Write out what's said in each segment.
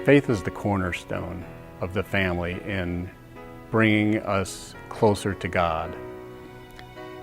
Faith is the cornerstone of the family in bringing us closer to God.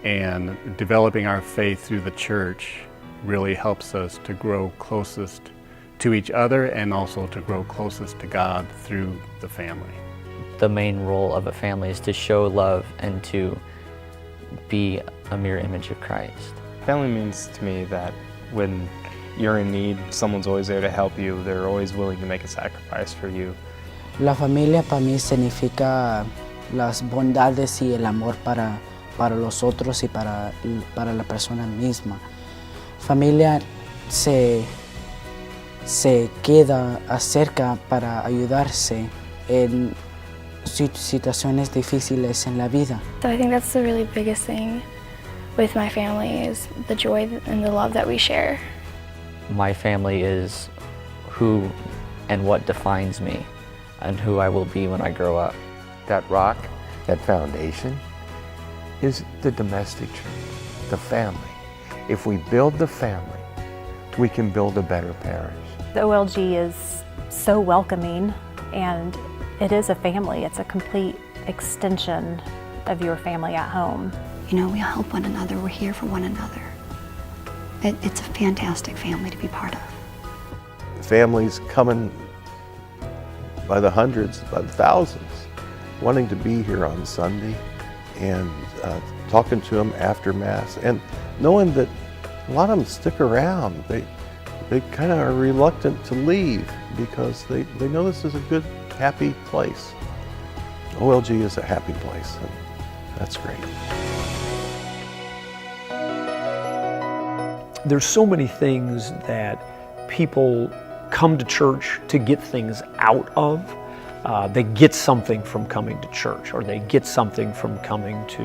And developing our faith through the church really helps us to grow closest to each other and also to grow closest to God through the family. The main role of a family is to show love and to be a mirror image of Christ. Family means to me that when you're in need, someone's always there to help you. They're always willing to make a sacrifice for you. La familia para mí significa las bondades y el amor para los otros y para la persona misma. Familia se queda acerca para ayudarse en situaciones difíciles en la vida. So I think that's the really biggest thing with my family is the joy and the love that we share. My family is who and what defines me and who I will be when I grow up. That rock, that foundation, is the domestic church, the family. If we build the family, we can build a better parish. The OLG is so welcoming, and it is a family. It's a complete extension of your family at home. You know, we help one another. We're here for one another. It's a fantastic family to be part of. Families coming by the hundreds, by the thousands, wanting to be here on Sunday and talking to them after Mass, and knowing that a lot of them stick around. They kind of are reluctant to leave because they know this is a good, happy place. OLG is a happy place, and that's great. There's so many things that people come to church to get things out of. They get something from coming to church, or they get something from coming to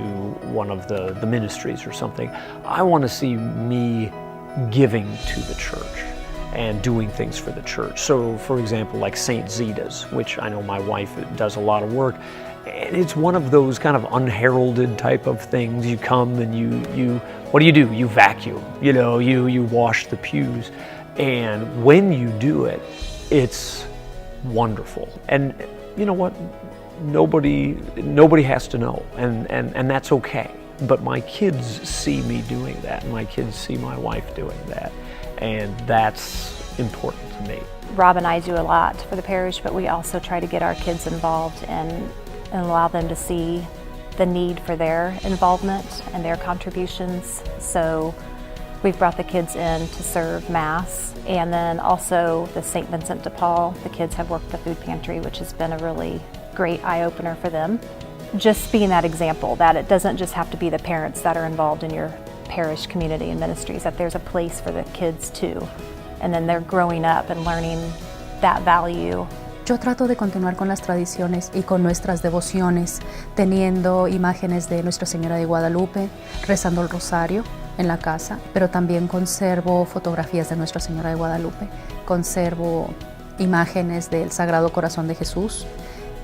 one of the ministries or something. I want to see me giving to the church and doing things for the church. So, for example, like St. Zita's, which I know my wife does a lot of work, and it's one of those kind of unheralded type of things. You come and you what do? You vacuum, you wash the pews. And when you do it, it's wonderful. And you know what? Nobody has to know, and that's okay. But my kids see me doing that, and my kids see my wife doing that, and that's important to me. Rob and I do a lot for the parish, but we also try to get our kids involved and allow them to see the need for their involvement and their contributions. So we've brought the kids in to serve Mass, and then also the St. Vincent de Paul. The kids have worked the food pantry, which has been a really great eye-opener for them. Just being that example, that it doesn't just have to be the parents that are involved in your parish community and ministries, that there's a place for the kids too. And then they're growing up and learning that value. Yo trato de continuar con las tradiciones y con nuestras devociones, teniendo imágenes de Nuestra Señora de Guadalupe, rezando el rosario en la casa, pero también conservo fotografías de Nuestra Señora de Guadalupe, conservo imágenes del Sagrado Corazón de Jesús,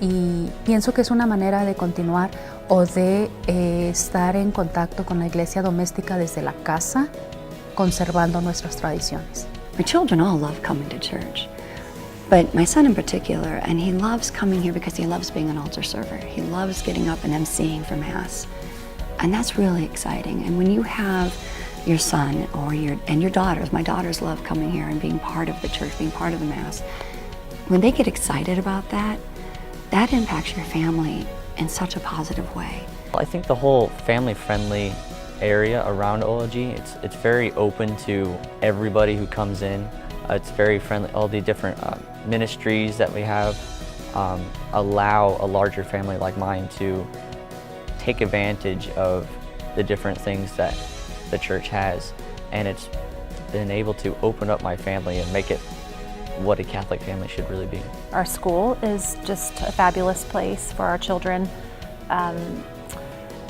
y pienso que es una manera de continuar o de estar en contacto con la iglesia doméstica desde la casa, conservando nuestras tradiciones. My children all love coming to church, but my son in particular, and he loves coming here because he loves being an altar server. He loves getting up and emceeing for Mass, and that's really exciting. And when you have your son or your daughters, my daughters love coming here and being part of the church, being part of the Mass. When they get excited about that, that impacts your family in such a positive way. I think the whole family-friendly area around OLG, it's very open to everybody who comes in. It's very friendly. All the different ministries that we have allow a larger family like mine to take advantage of the different things that the church has, and it's been able to open up my family and make it what a Catholic family should really be. Our school is just a fabulous place for our children.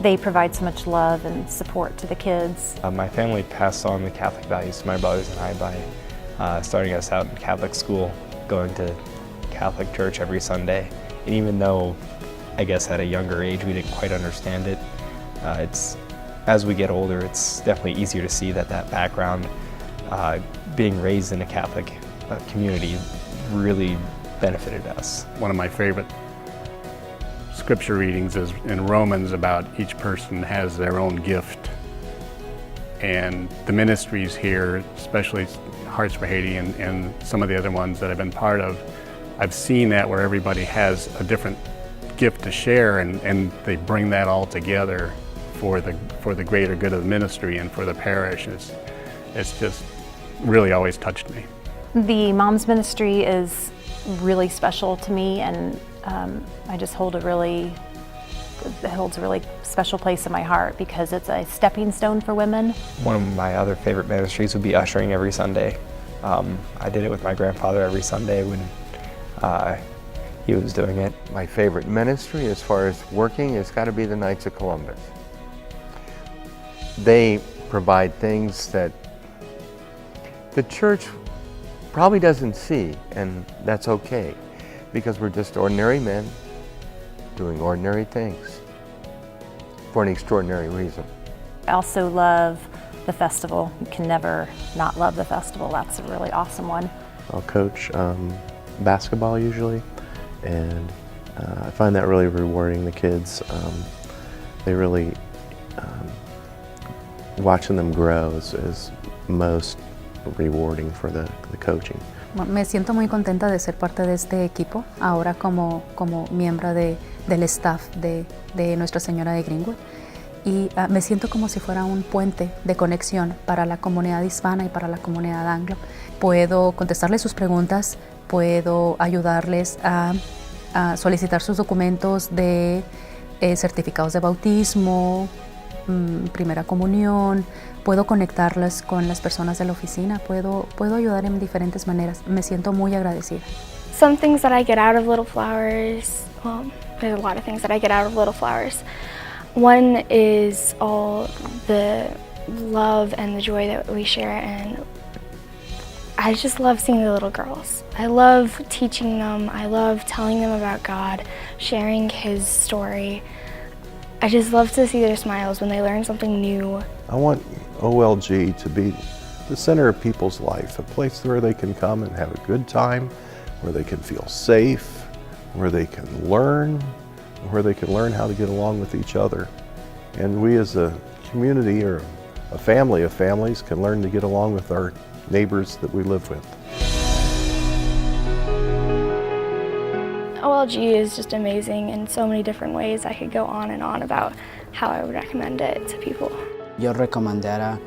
They provide so much love and support to the kids. My family passed on the Catholic values to my brothers and I by starting us out in Catholic school, going to Catholic church every Sunday. And even though, I guess at a younger age, we didn't quite understand it, as we get older, it's definitely easier to see that background, being raised in a Catholic community, really benefited us. One of my favorite scripture readings is in Romans about each person has their own gift. And the ministries here, especially Hearts for Haiti and some of the other ones that I've been part of, I've seen that where everybody has a different gift to share and they bring that all together for the greater good of the ministry and for the parish. It's just really always touched me. The Moms Ministry is really special to me, and I just holds a really special place in my heart because it's a stepping stone for women. One of my other favorite ministries would be ushering every Sunday. I did it with my grandfather every Sunday when he was doing it. My favorite ministry as far as working has got to be the Knights of Columbus. They provide things that the church probably doesn't see, and that's okay, because we're just ordinary men doing ordinary things for an extraordinary reason. I also love the festival. You can never not love the festival. That's a really awesome one. I'll coach basketball usually, and I find that really rewarding. The kids, they really, watching them grow is most rewarding for the coaching. Me siento muy contenta de ser parte de este equipo, ahora como miembro del staff de Nuestra Señora de Greenwood. Y me siento como si fuera un puente de conexión para la comunidad hispana y para la comunidad anglo. Puedo contestarles sus preguntas, puedo ayudarles a solicitar sus documentos de certificados de bautismo, primera comunión, puedo conectarlas con las personas de la oficina, puedo ayudar en diferentes maneras. Me siento muy agradecida. Some things that I get out of Little Flowers, well, there's a lot of things that I get out of Little Flowers. One is all the love and the joy that we share, and I just love seeing the little girls. I love teaching them, I love telling them about God, sharing His story. I just love to see their smiles when they learn something new. I want OLG to be the center of people's life, a place where they can come and have a good time, where they can feel safe, where they can learn how to get along with each other. And we as a community or a family of families can learn to get along with our neighbors that we live with. OLG is just amazing in so many different ways. I could go on and on about how I would recommend it to people. Yo recomendara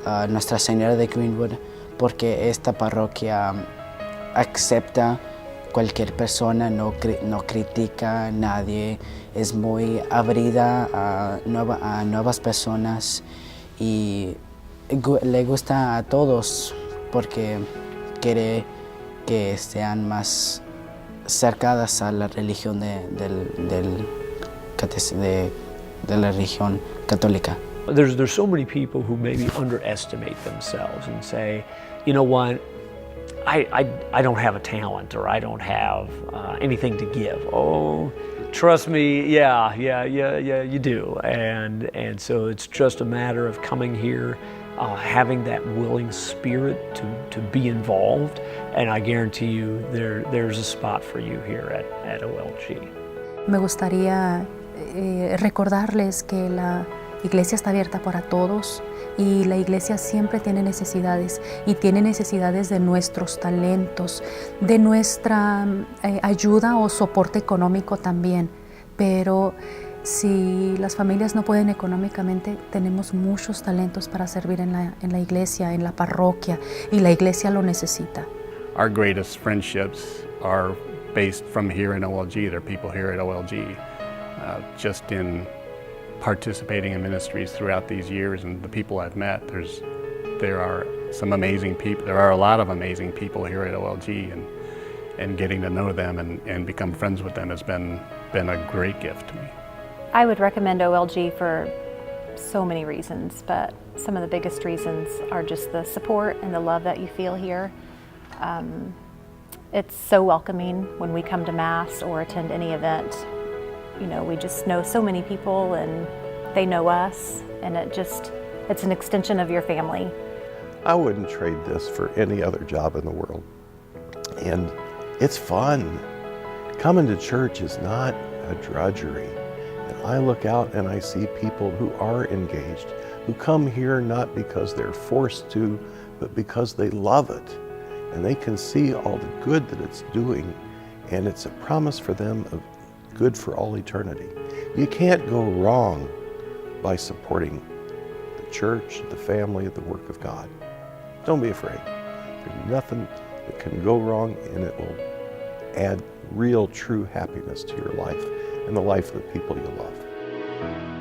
a Nuestra Señora de Greenwood porque esta parroquia acepta cualquier persona, no critica a nadie, es muy abrida a nuevas personas y le gusta a todos porque quiere que sean más cercadas a la religión de la religión católica. There's so many people who maybe underestimate themselves and say, you know what, I don't have a talent, or I don't have anything to give. Oh, trust me, yeah, you do. And so it's just a matter of coming here, having that willing spirit to be involved, and I guarantee you there's a spot for you here at OLG. Me gustaría recordarles que la iglesia está abierta para todos y la iglesia siempre tiene necesidades y tiene necesidades de nuestros talentos, de nuestra ayuda o soporte económico también, pero si las familias no pueden económicamente, tenemos muchos talentos para servir en la iglesia, en la parroquia, y la iglesia lo necesita. Our greatest friendships are based from here in OLG. They're people here at OLG, just in participating in ministries throughout these years, and the people I've met, there are some amazing people. There are a lot of amazing people here at OLG, and getting to know them and become friends with them has been a great gift to me. I would recommend OLG for so many reasons, but some of the biggest reasons are just the support and the love that you feel here. It's so welcoming when we come to Mass or attend any event. You know, we just know so many people and they know us, and it's an extension of your family. I wouldn't trade this for any other job in the world. And It's fun. Coming to church is not a drudgery. And I look out and I see people who are engaged, who come here not because they're forced to, but because they love it. And they can see all the good that it's doing, and it's a promise for them of good for all eternity. You can't go wrong by supporting the church, the family, the work of God. Don't be afraid. There's nothing that can go wrong, and it will add real, true happiness to your life and the life of the people you love.